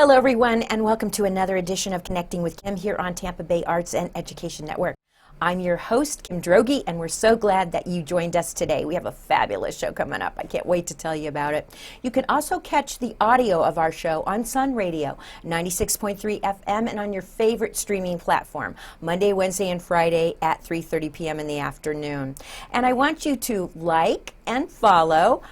Hello, everyone, and welcome to another edition of Connecting with Kim here on Tampa Bay Arts and Education Network. I'm your host, Kim Droege, and we're so glad that you joined us today. We have a fabulous show coming up. I can't wait to tell you about it. You can also catch the audio of our show on Sun Radio, 96.3 FM, and on your favorite streaming platform, Monday, Wednesday, and Friday at 3:30 p.m. in the afternoon. And I want you to like and follow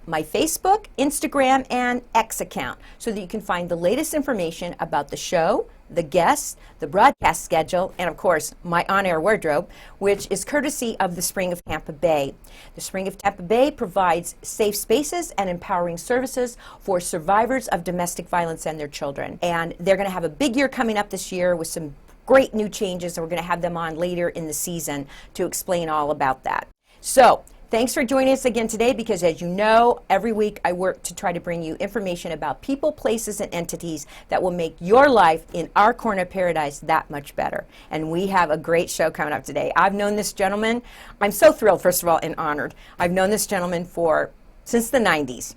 my Facebook, Instagram, and X account so that you can find the latest information about the show, the guests, the broadcast schedule, and of course, my on-air wardrobe, which is courtesy of the Spring of Tampa Bay. The Spring of Tampa Bay provides safe spaces and empowering services for survivors of domestic violence and their children. And they're going to have a big year coming up this year with some great new changes, and we're going to have them on later in the season to explain all about that. So, thanks for joining us again today because, as you know, every week I work to try to bring you information about people, places, and entities that will make your life in our corner of paradise that much better. And we have a great show coming up today. I've known this gentleman. I'm so thrilled, first of all, and honored. I've known this gentleman since the 90s,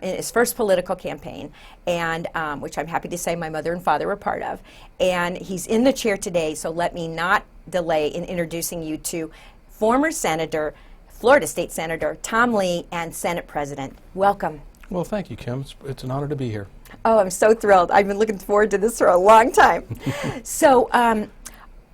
in his first political campaign, and which I'm happy to say my mother and father were part of. And he's in the chair today, so let me not delay in introducing you to former Senator, Florida State Senator Tom Lee, and Senate President. Welcome. Well, thank you, Kim. It's an honor to be here. Oh, I'm so thrilled. I've been looking forward to this for a long time. So,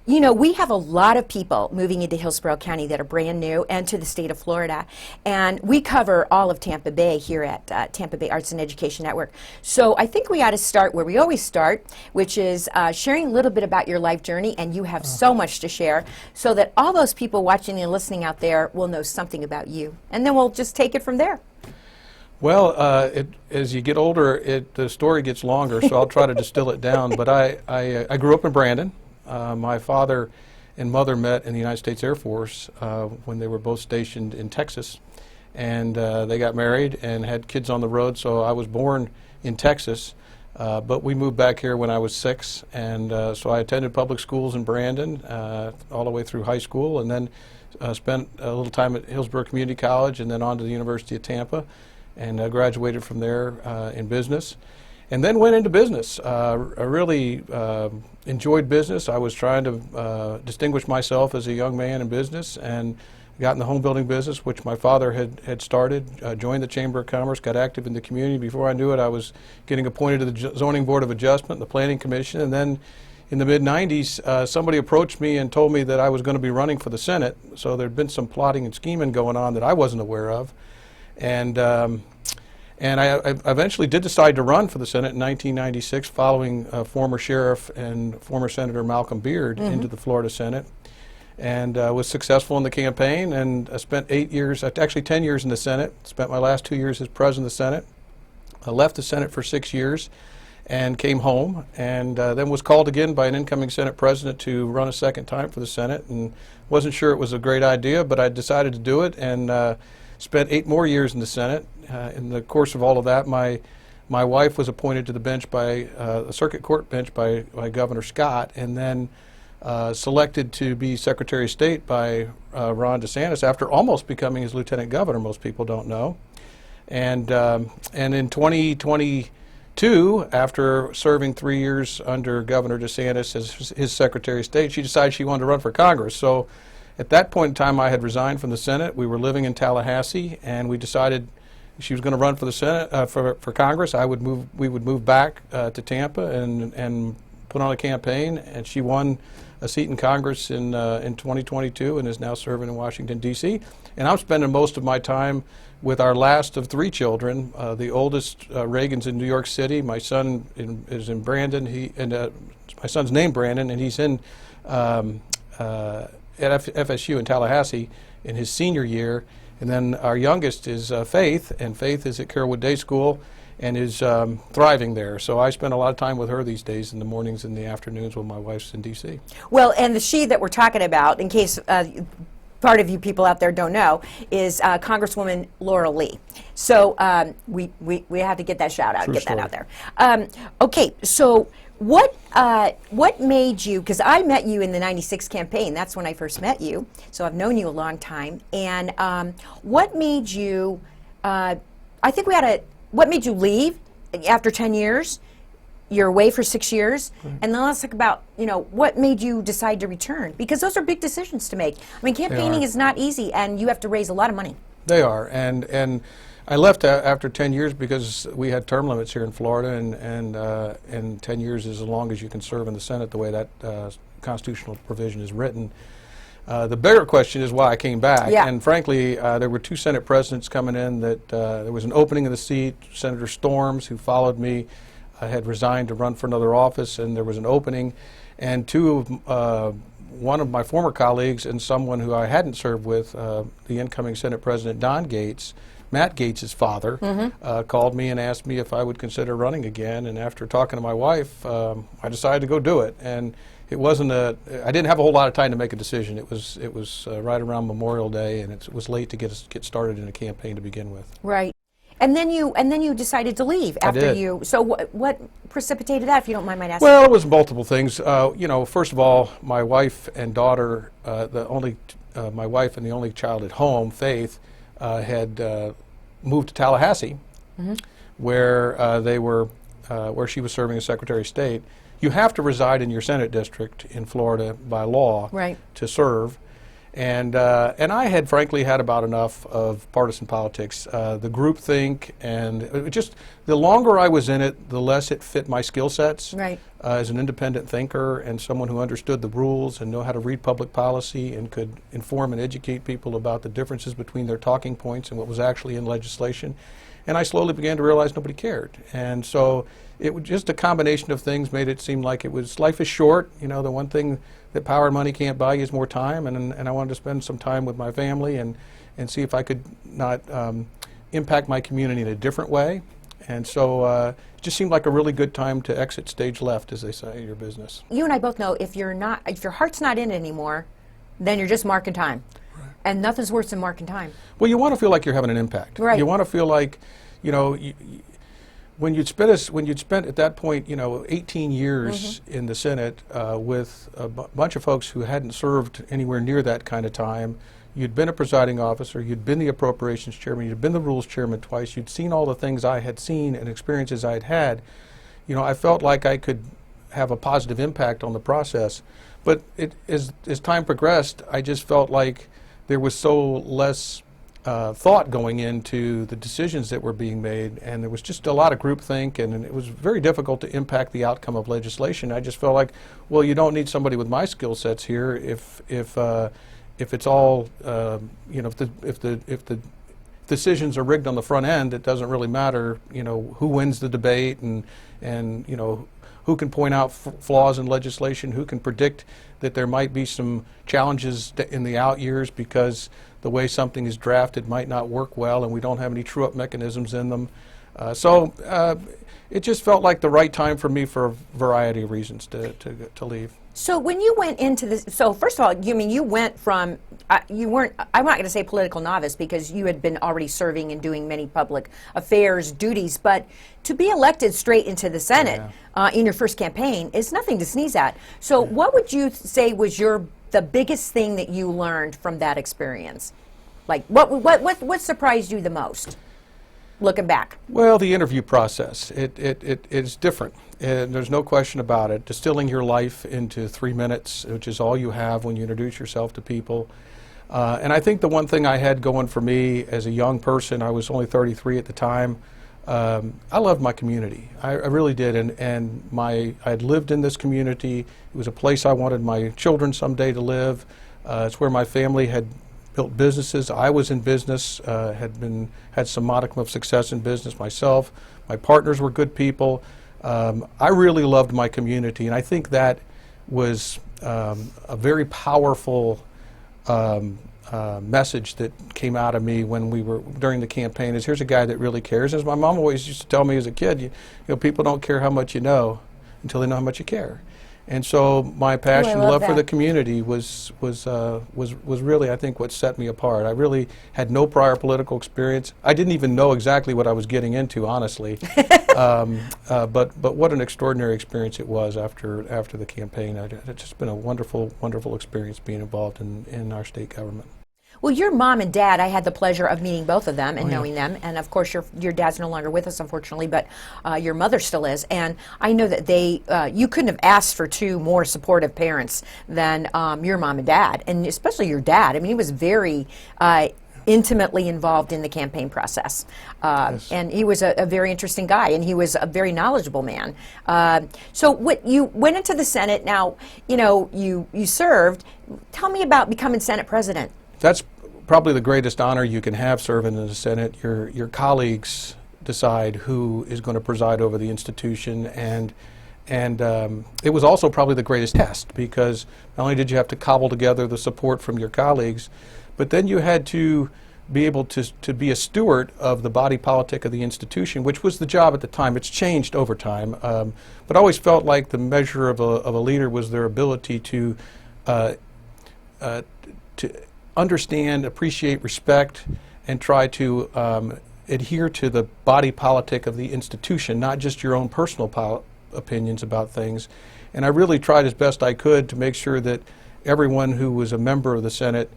you know, we have a lot of people moving into Hillsborough County that are brand new and to the state of Florida. And we cover all of Tampa Bay here at Tampa Bay Arts and Education Network. So I think we ought to start where we always start, which is sharing a little bit about your life journey. And you have so much to share so that all those people watching and listening out there will know something about you. And then we'll just take it from there. Well, as you get older, the story gets longer, so I'll try to distill it down. But I grew up in Brandon. My father and mother met in the United States Air Force when they were both stationed in Texas, and they got married and had kids on the road. So I was born in Texas, but we moved back here when I was 6, and so I attended public schools in Brandon all the way through high school, and then spent a little time at Hillsborough Community College, and then on to the University of Tampa, and graduated from there in business. And then went into business. I really enjoyed business. I was trying to distinguish myself as a young man in business, and got in the home building business, which my father had started, joined the Chamber of Commerce, got active in the community. Before I knew it, I was getting appointed to the Zoning Board of Adjustment, the Planning Commission, and then in the mid-90s, somebody approached me and told me that I was going to be running for the Senate. So there'd been some plotting and scheming going on that I wasn't aware of. And I eventually did decide to run for the Senate in 1996, following former Sheriff and former Senator Malcolm Beard into the Florida Senate, and was successful in the campaign, and I spent 8 years, actually 10 years in the Senate, spent my last 2 years as President of the Senate. I left the Senate for 6 years and came home, and then was called again by an incoming Senate President to run a second time for the Senate, and wasn't sure it was a great idea, but I decided to do it, and spent 8 more years in the Senate. In the course of all of that, my wife was appointed to the bench by the Circuit Court bench by Governor Scott, and then selected to be Secretary of State by Ron DeSantis after almost becoming his Lieutenant Governor. Most people don't know. And in 2022, after serving 3 years under Governor DeSantis as his Secretary of State, she decided she wanted to run for Congress. So at that point in time, I had resigned from the Senate. We were living in Tallahassee, and we decided she was going to run for the Senate, for Congress. We would move back to Tampa and put on a campaign. And she won a seat in Congress in 2022 and is now serving in Washington, D.C. And I'm spending most of my time with our last of 3 children. The oldest, Reagan's in New York City. My son is in Brandon. My son's named Brandon, and he's in at FSU in Tallahassee in his senior year. And then our youngest is Faith, and Faith is at Carrollwood Day School and is thriving there. So I spend a lot of time with her these days, in the mornings and the afternoons when my wife's in D.C. Well, and the she that we're talking about, in case part of you people out there don't know, is Congresswoman Laura Lee. So we have to get that shout out, True get story. that out there. Okay, so what made you, because I met you in the 96 campaign, that's when I first met you, so I've known you a long time, and what made you, what made you leave after 10 years you're away for 6 years, and then let's talk about, you know, what made you decide to return? Because those are big decisions to make. I mean, campaigning is not easy, and you have to raise a lot of money. They are, and I left after 10 years because we had term limits here in Florida, and 10 years is as long as you can serve in the Senate the way that constitutional provision is written. The bigger question is why I came back, and frankly, there were 2 Senate presidents coming in that there was an opening of the seat. Senator Storms, who followed me, had resigned to run for another office, and there was an opening, and one of my former colleagues and someone who I hadn't served with, the incoming Senate President Don Gates, Matt Gates' father, called me and asked me if I would consider running again, and after talking to my wife, I decided to go do it. And it wasn't I didn't have a whole lot of time to make a decision. It was right around Memorial Day, and it was late to get started in a campaign to begin with. Right. And then you decided to leave after you. So what precipitated that, if you don't mind my asking? Well, it was multiple things. You know, first of all, my wife and daughter, my wife and the only child at home, Faith, had moved to Tallahassee, where where she was serving as Secretary of State. You have to reside in your Senate district in Florida by law to serve. And I had frankly had about enough of partisan politics, the groupthink, and just the longer I was in it, the less it fit my skill sets as an independent thinker and someone who understood the rules and know how to read public policy and could inform and educate people about the differences between their talking points and what was actually in legislation. And I slowly began to realize nobody cared. And so it was just a combination of things made it seem like life is short. You know, the one thing that power and money can't buy you is more time, and I wanted to spend some time with my family and see if I could not impact my community in a different way. And so it just seemed like a really good time to exit stage left, as they say in your business. You and I both know if your heart's not in it anymore, then you're just marking time. And nothing's worse than marking time. Well, you want to feel like you're having an impact. You want to feel like, you know, when you'd spent at that point, you know, 18 years in the Senate with a bunch of folks who hadn't served anywhere near that kind of time. You'd been a presiding officer, you'd been the appropriations chairman, you'd been the rules chairman twice, you'd seen all the things I had seen and experiences I'd had. You know, I felt like I could have a positive impact on the process. But as time progressed, I just felt like there was so less thought going into the decisions that were being made, and there was just a lot of groupthink, and it was very difficult to impact the outcome of legislation. I just felt like, well, you don't need somebody with my skill sets here if it's all you know, if the decisions are rigged on the front end. It doesn't really matter, you know, who wins the debate and you know, who can point out flaws in legislation, who can predict that there might be some challenges in the out years because the way something is drafted might not work well and we don't have any true-up mechanisms in them. So it just felt like the right time for me for a variety of reasons to leave. So when you went into this, so first of all, you went from, you weren't, I'm not going to say political novice because you had been already serving and doing many public affairs duties, but to be elected straight into the Senate in your first campaign is nothing to sneeze at. So what would you say was the biggest thing that you learned from that experience? Like what surprised you the most, looking back? Well, the interview process. It is different. And there's no question about it. Distilling your life into 3 minutes, which is all you have when you introduce yourself to people. And I think the one thing I had going for me as a young person, I was only 33 at the time, I loved my community. I really did. And I had lived in this community. It was a place I wanted my children someday to live. It's where my family had built businesses. I was in business, had some modicum of success in business myself. My partners were good people. I really loved my community, and I think that was a very powerful message that came out of me when we were during the campaign. Is here's a guy that really cares. As my mom always used to tell me as a kid, you know, people don't care how much you know until they know how much you care. And so my passion, love for the community was really, I think, what set me apart. I really had no prior political experience. I didn't even know exactly what I was getting into, honestly. But what an extraordinary experience it was after the campaign. It's just been a wonderful, wonderful experience being involved in our state government. Well, your mom and dad, I had the pleasure of meeting both of them and knowing them. And of course, your dad's no longer with us, unfortunately, but your mother still is. And I know that you couldn't have asked for two more supportive parents than your mom and dad, and especially your dad. I mean, he was very intimately involved in the campaign process. Yes. And he was a very interesting guy, and he was a very knowledgeable man. So what you went into the Senate. Now, you served. Tell me about becoming Senate president. That's probably the greatest honor you can have serving in the Senate. Your colleagues decide who is going to preside over the institution, and it was also probably the greatest test, because not only did you have to cobble together the support from your colleagues, but then you had to be able to be a steward of the body politic of the institution, which was the job at the time. It's changed over time, but I always felt like the measure of a leader was their ability to understand, appreciate, respect, and try to adhere to the body politic of the institution, not just your own personal opinions about things. And I really tried as best I could to make sure that everyone who was a member of the Senate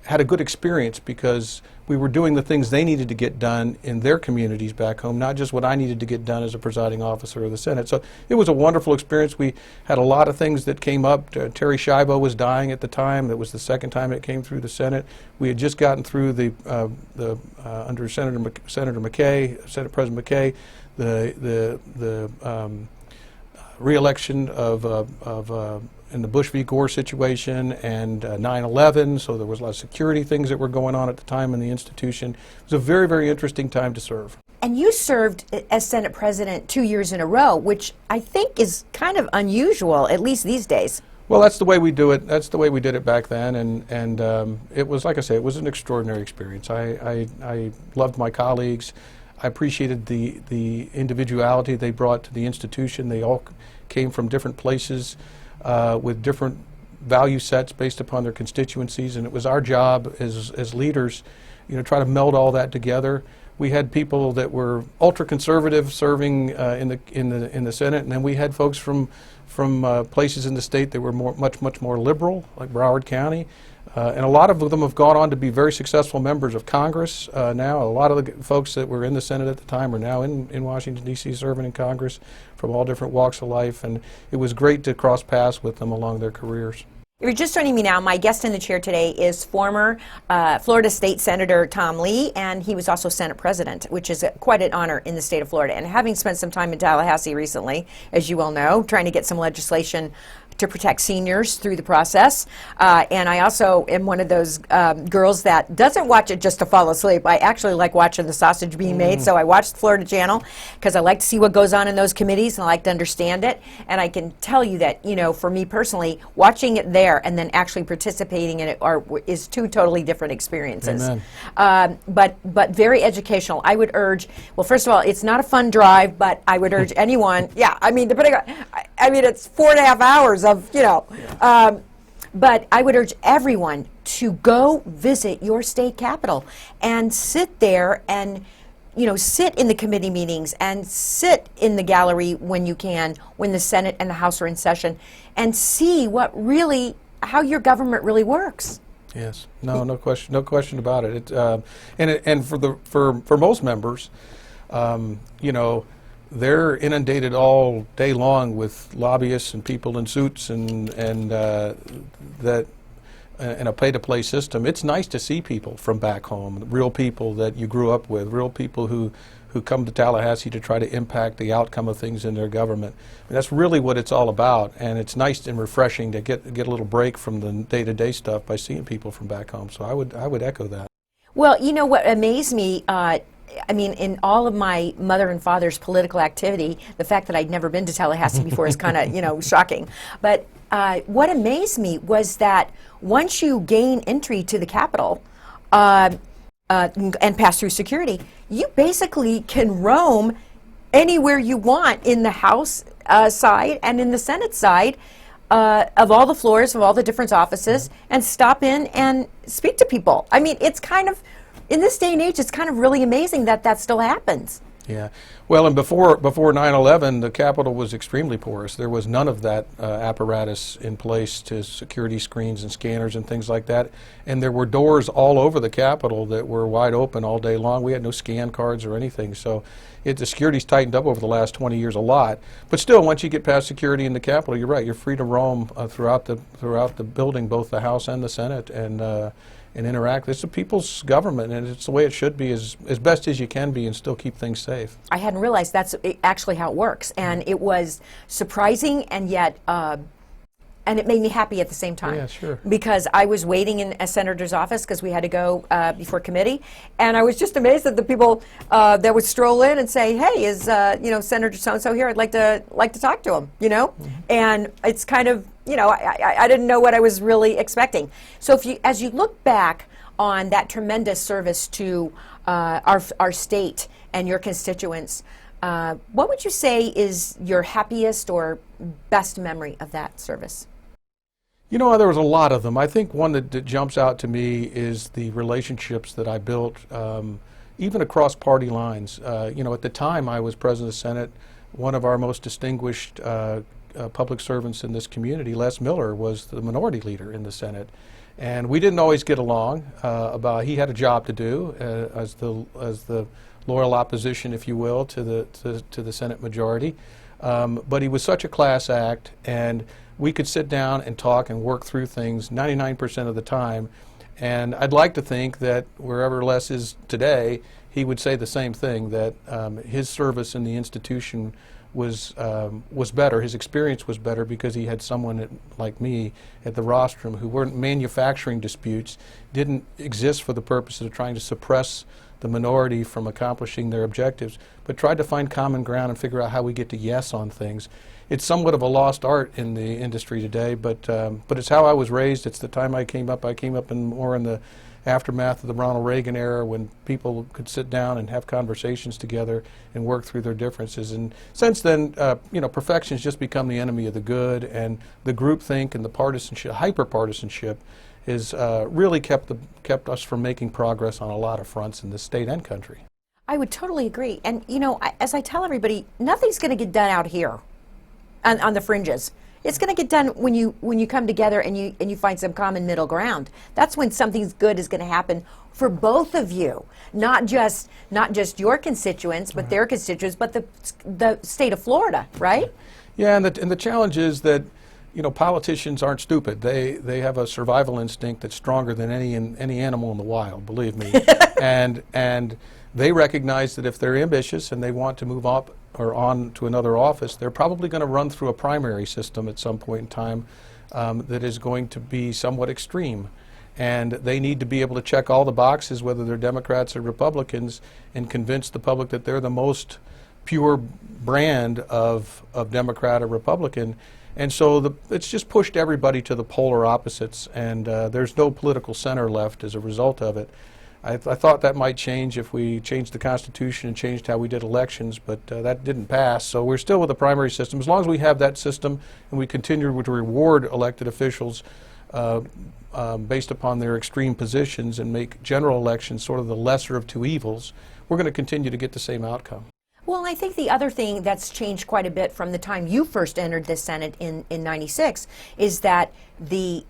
had a good experience, because we were doing the things they needed to get done in their communities back home, not just what I needed to get done as a presiding officer of the Senate. So it was a wonderful experience. We had a lot of things that came up. Terry Schiavo was dying at the time. That was the second time it came through the Senate. We had just gotten through under Senator McKay, Senate President McKay, the re-election in the Bush v. Gore situation, and 9/11, so there was a lot of security things that were going on at the time in the institution. It was a very, very interesting time to serve. And you served as Senate President 2 years in a row, which I think is kind of unusual, at least these days. Well, that's the way we do it. That's the way we did it back then, and it was, like I say, it was an extraordinary experience. I loved my colleagues. I appreciated the individuality they brought to the institution. They all came from different places with different value sets based upon their constituencies, and it was our job as leaders, try to meld all that together. We had people that were ultra conservative serving in the Senate, and then we had folks from places in the state that were much more liberal, like Broward County. And a lot of them have gone on to be very successful members of Congress now. A lot of the folks that were in the Senate at the time are now in Washington, D.C. serving in Congress from all different walks of life. And it was great to cross paths with them along their careers. If you're just joining me now, my guest in the chair today is former Florida State Senator Tom Lee, and he was also Senate President, which is quite an honor in the state of Florida. And having spent some time in Tallahassee recently, as you well know, trying to get some legislation to protect seniors through the process. And I also am one of those girls that doesn't watch it just to fall asleep. I actually like watching the sausage being made, so I watch the Florida Channel because I like to see what goes on in those committees and I like to understand it. And I can tell you that, for me personally, watching it there and then actually participating in it is two totally different experiences. But very educational. I would urge, well, first of all, it's not a fun drive, but I would urge anyone, depending on, it's 4.5 hours of, but I would urge everyone to go visit your state capitol and sit there and, sit in the committee meetings and sit in the gallery when you can, when the Senate and the House are in session, and see how your government really works. Yes, no question about it. And for most members, they're inundated all day long with lobbyists and people in suits and that in a pay-to-play system. It's nice to see people from back home, real people that you grew up with, real people who come to Tallahassee to try to impact the outcome of things in their government. That's really what it's all about, and it's nice and refreshing to get a little break from the day-to-day stuff by seeing people from back home. So I would echo that. Well, what amazed me, in all of my mother and father's political activity, the fact that I'd never been to Tallahassee before is kind of, shocking. But what amazed me was that once you gain entry to the Capitol and pass through security, you basically can roam anywhere you want in the House side and in the Senate side of all the floors of all the different offices and stop in and speak to people. It's kind of, in this day and age, it's kind of really amazing that still happens. Yeah. Well, and before 9/11, the Capitol was extremely porous. There was none of that apparatus in place to security screens and scanners and things like that. And there were doors all over the Capitol that were wide open all day long. We had no scan cards or anything. So the security's tightened up over the last 20 years a lot. But still, once you get past security in the Capitol, you're right. You're free to roam throughout the building, both the House and the Senate, and interact. It's the people's government, and it's the way it should be, as best as you can be, and still keep things safe. I hadn't realized that's actually how it works, and it was surprising, and yet, and it made me happy at the same time. Yeah, sure. Because I was waiting in a senator's office because we had to go before committee, and I was just amazed at the people that would stroll in and say, "Hey, is Senator so and so here? I'd like to talk to him." And it's kind of, I didn't know what I was really expecting. So as you look back on that tremendous service to our state and your constituents, what would you say is your happiest or best memory of that service? There was a lot of them. I think one that jumps out to me is the relationships that I built, even across party lines. At the time I was president of the Senate, one of our most distinguished public servants in this community, Les Miller, was the minority leader in the Senate. And we didn't always get along he had a job to do as the loyal opposition, if you will, to the Senate majority. But he was such a class act, and we could sit down and talk and work through things 99% of the time. And I'd like to think that wherever Les is today, he would say the same thing, that his service in the institution was better. His experience was better because he had someone like me at the rostrum who weren't manufacturing disputes, didn't exist for the purpose of trying to suppress the minority from accomplishing their objectives, but tried to find common ground and figure out how we get to yes on things. It's somewhat of a lost art in the industry today, but it's how I was raised. It's the time I came up. I came up more in the aftermath of the Ronald Reagan era, when people could sit down and have conversations together and work through their differences. And since then, perfection's just become the enemy of the good, and the groupthink and the partisanship, hyper-partisanship, has really kept us from making progress on a lot of fronts in this state and country. I would totally agree. And as I tell everybody, nothing's going to get done out here on the fringes. It's going to get done when you come together and you find some common middle ground. That's when something good is going to happen for both of you, not just your constituents, but their constituents, but the state of Florida, right? Yeah, and the challenge is that politicians aren't stupid. They have a survival instinct that's stronger than any animal in the wild, believe me. and they recognize that if they're ambitious and they want to move up or on to another office, they're probably going to run through a primary system at some point in time that is going to be somewhat extreme. And they need to be able to check all the boxes, whether they're Democrats or Republicans, and convince the public that they're the most pure brand of Democrat or Republican. And so it's just pushed everybody to the polar opposites, and there's no political center left as a result of it. I thought that might change if we changed the Constitution and changed how we did elections, but that didn't pass. So we're still with the primary system. As long as we have that system and we continue to reward elected officials based upon their extreme positions and make general elections sort of the lesser of two evils, we're going to continue to get the same outcome. Well, I think the other thing that's changed quite a bit from the time you first entered the Senate in 96 is that the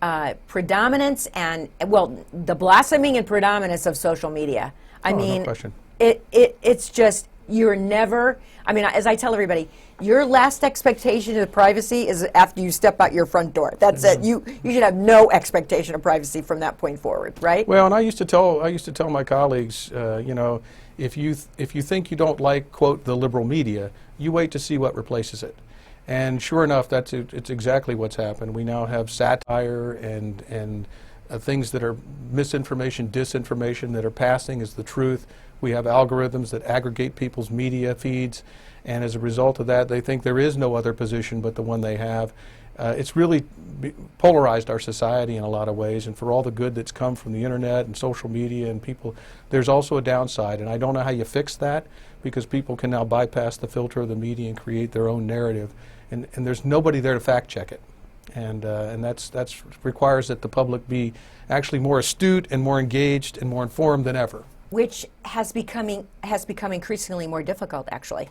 predominance and, the blossoming and predominance of social media. I mean, no question. It's just, you're never, as I tell everybody, your last expectation of privacy is after you step out your front door. That's it. You should have no expectation of privacy from that point forward, right? Well, and I used to tell my colleagues, if you think you don't like, quote, the liberal media, you wait to see what replaces it. And sure enough, it's exactly what's happened. We now have satire and things that are misinformation, disinformation that are passing as the truth. We have algorithms that aggregate people's media feeds, and as a result of that, they think there is no other position but the one they have. It's really polarized our society in a lot of ways, and for all the good that's come from the internet and social media and people, there's also a downside, and I don't know how you fix that, because people can now bypass the filter of the media and create their own narrative, and there's nobody there to fact check it, and that's requires that the public be actually more astute and more engaged and more informed than ever. which has become increasingly more difficult, actually,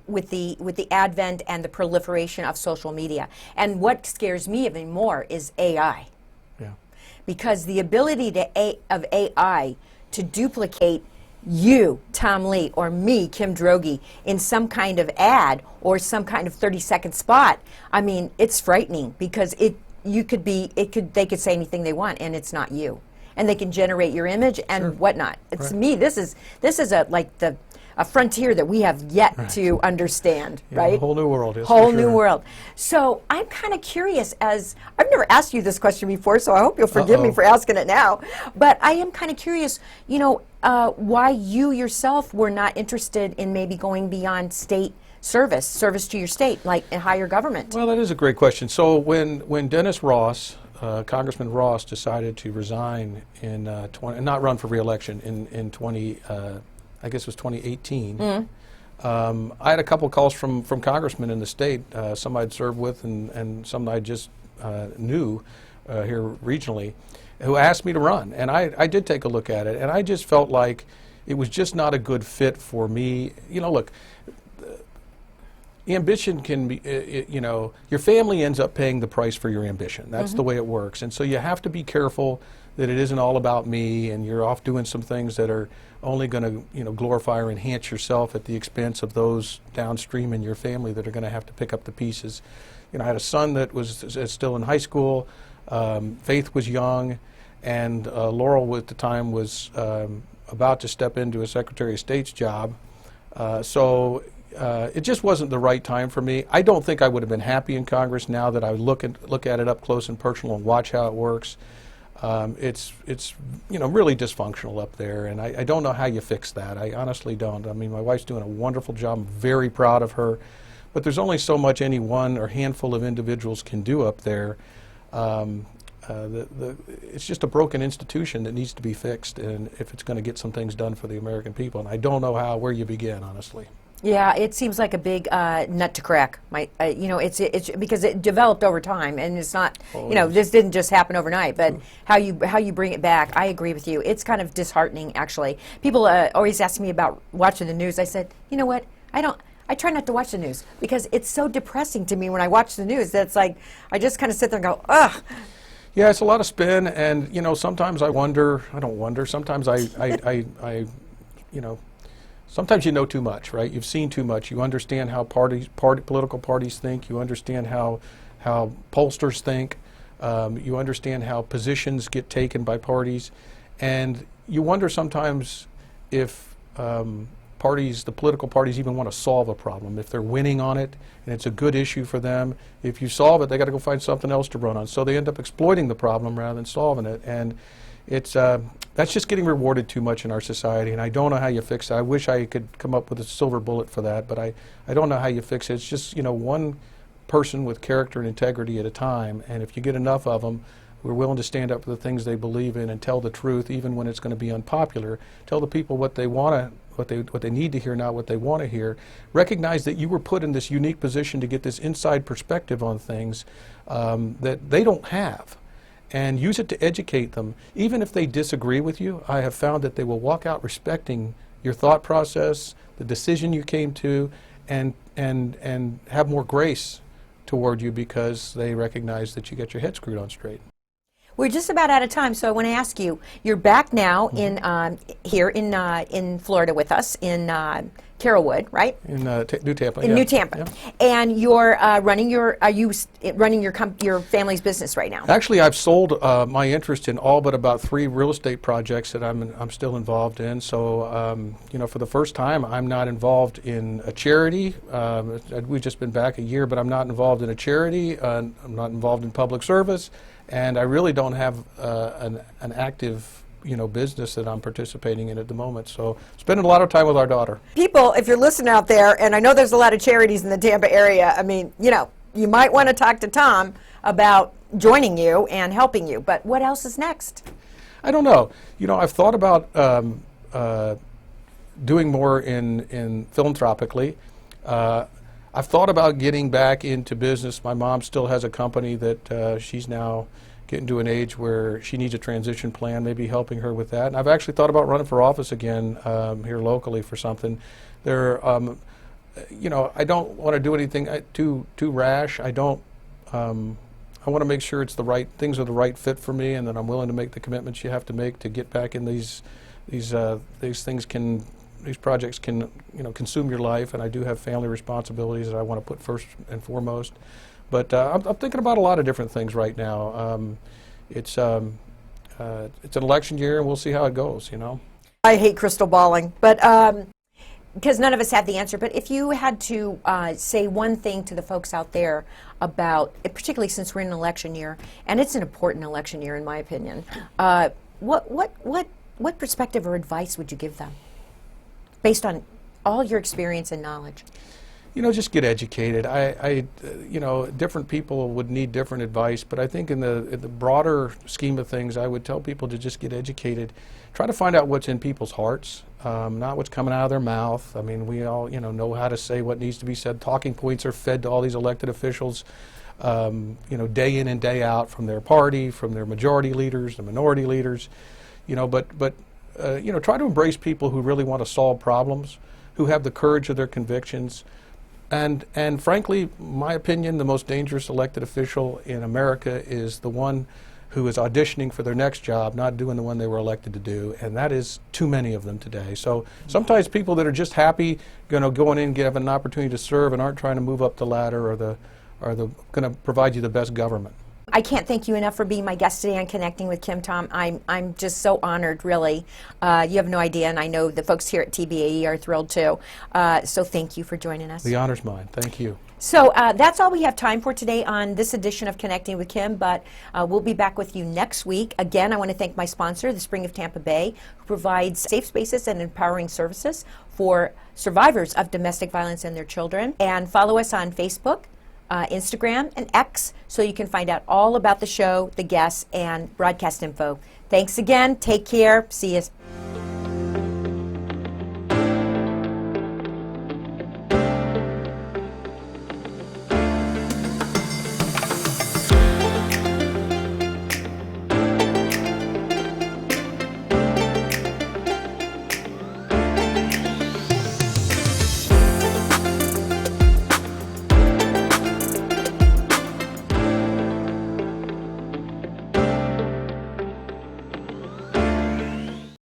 with the advent and the proliferation of social media. And what scares me even more is AI, because the ability of AI to duplicate you, Tom Lee, or me, Kim Droege, in some kind of ad or some kind of 30-second spot, I mean, it's frightening, because they could say anything they want, and it's not you. And they can generate your image and whatnot. It's me. This is a frontier that we have yet to understand. Right? A whole new world. Yes, whole new world. So I'm kind of curious. As I've never asked you this question before, so I hope you'll forgive me for asking it now. But I am kind of curious. Why you yourself were not interested in maybe going beyond state service to your state, like in higher government. Well, that is a great question. So when Dennis Ross, Congressman Ross, decided to resign and not run for re-election in 2018, I had a couple of calls from congressmen in the state, some I'd served with and some I just knew here regionally, who asked me to run. And I did take a look at it, and I just felt like it was just not a good fit for me. Look, ambition can be, your family ends up paying the price for your ambition. That's the way it works. And so you have to be careful that it isn't all about me and you're off doing some things that are only going to, glorify or enhance yourself at the expense of those downstream in your family that are going to have to pick up the pieces. I had a son that was still in high school. Faith was young, and Laurel at the time was about to step into a Secretary of State's job. It just wasn't the right time for me. I don't think I would have been happy in Congress now that I look at it up close and personal and watch how it works. It's really dysfunctional up there, and I don't know how you fix that. I honestly don't. I mean, my wife's doing a wonderful job. I'm very proud of her, but there's only so much any one or handful of individuals can do up there. It's just a broken institution that needs to be fixed, and if it's going to get some things done for the American people, and I don't know where you begin, honestly. Yeah, it seems like a big nut to crack. It's because it developed over time, and it's not. This didn't just happen overnight. But how you bring it back, I agree with you. It's kind of disheartening, actually. People always ask me about watching the news. I said, you know what? I try not to watch the news because it's so depressing to me when I watch the news. That's like I just kind of sit there and go, ugh. Yeah, it's a lot of spin, and sometimes I wonder. I don't wonder. Sometimes sometimes you know too much, right? You've seen too much. You understand how political parties think. You understand how pollsters think. You understand how positions get taken by parties, and you wonder sometimes if the political parties even want to solve a problem. If they're winning on it and it's a good issue for them, if you solve it, they got to go find something else to run on. So they end up exploiting the problem rather than solving it, and that's just getting rewarded too much in our society, and I don't know how you fix it. I wish I could come up with a silver bullet for that, but I don't know how you fix it. It's just one person with character and integrity at a time, and if you get enough of them who are willing to stand up for the things they believe in and tell the truth, even when it's going to be unpopular, tell the people what they want to, what they need to hear, not what they want to hear. Recognize that you were put in this unique position to get this inside perspective on things that they don't have, and use it to educate them. Even if they disagree with you, I have found that they will walk out respecting your thought process, the decision you came to, and have more grace toward you because they recognize that you get your head screwed on straight. We're just about out of time, so I want to ask you, you're back now in here in Florida with us in Carrollwood, right? In New Tampa. In New Tampa. Yeah. And you're running your family's business right now? Actually, I've sold my interest in all but about 3 real estate projects that I'm still involved in. So, for the first time, I'm not involved in a charity. We've just been back a year, but I'm not involved in a charity. I'm not involved in public service. And I really don't have an active, business that I'm participating in at the moment. So spending a lot of time with our daughter. People, if you're listening out there, and I know there's a lot of charities in the Tampa area, I mean, you might want to talk to Tom about joining you and helping you. But what else is next? I don't know. I've thought about doing more in philanthropically. I've thought about getting back into business. My mom still has a company that she's now getting to an age where she needs a transition plan, maybe helping her with that. And I've actually thought about running for office again here locally for something. There, you know, I don't want to do anything too rash. I don't. I want to make sure it's the right things are the right fit for me, and that I'm willing to make the commitments you have to make to get back in these things can. These projects can, you know, consume your life, and I do have family responsibilities that I want to put first and foremost. But I'm thinking about a lot of different things right now. It's an election year, and we'll see how it goes. You know. I hate crystal balling, but because none of us have the answer. But if you had to say one thing to the folks out there about, particularly since we're in an election year, and it's an important election year in my opinion, what perspective or advice would you give them, based on all your experience and knowledge? You know, just get educated. You know, different people would need different advice, but I think in the broader scheme of things, I would tell people to just get educated. Try to find out what's in people's hearts, not what's coming out of their mouth. I mean, we all, you know how to say what needs to be said. Talking points are fed to all these elected officials, you know, day in and day out from their party, from their majority leaders, the minority leaders. You know, but you know, try to embrace people who really want to solve problems, who have the courage of their convictions. And frankly, my opinion, the most dangerous elected official in America is the one who is auditioning for their next job, not doing the one they were elected to do, and that is too many of them today. So sometimes people that are just happy, going in, given an opportunity to serve, and aren't trying to move up the ladder, are going to provide you the best government. I can't thank you enough for being my guest today on Connecting with Kim, Tom. I'm just so honored, really. You have no idea, and I know the folks here at TBAE are thrilled too. So thank you for joining us. The honor's mine. Thank you. So that's all we have time for today on this edition of Connecting with Kim, but we'll be back with you next week. Again, I want to thank my sponsor, the Spring of Tampa Bay, who provides safe spaces and empowering services for survivors of domestic violence and their children. And follow us on Facebook, Instagram, and X, so you can find out all about the show, the guests, and broadcast info. Thanks again. Take care. See you.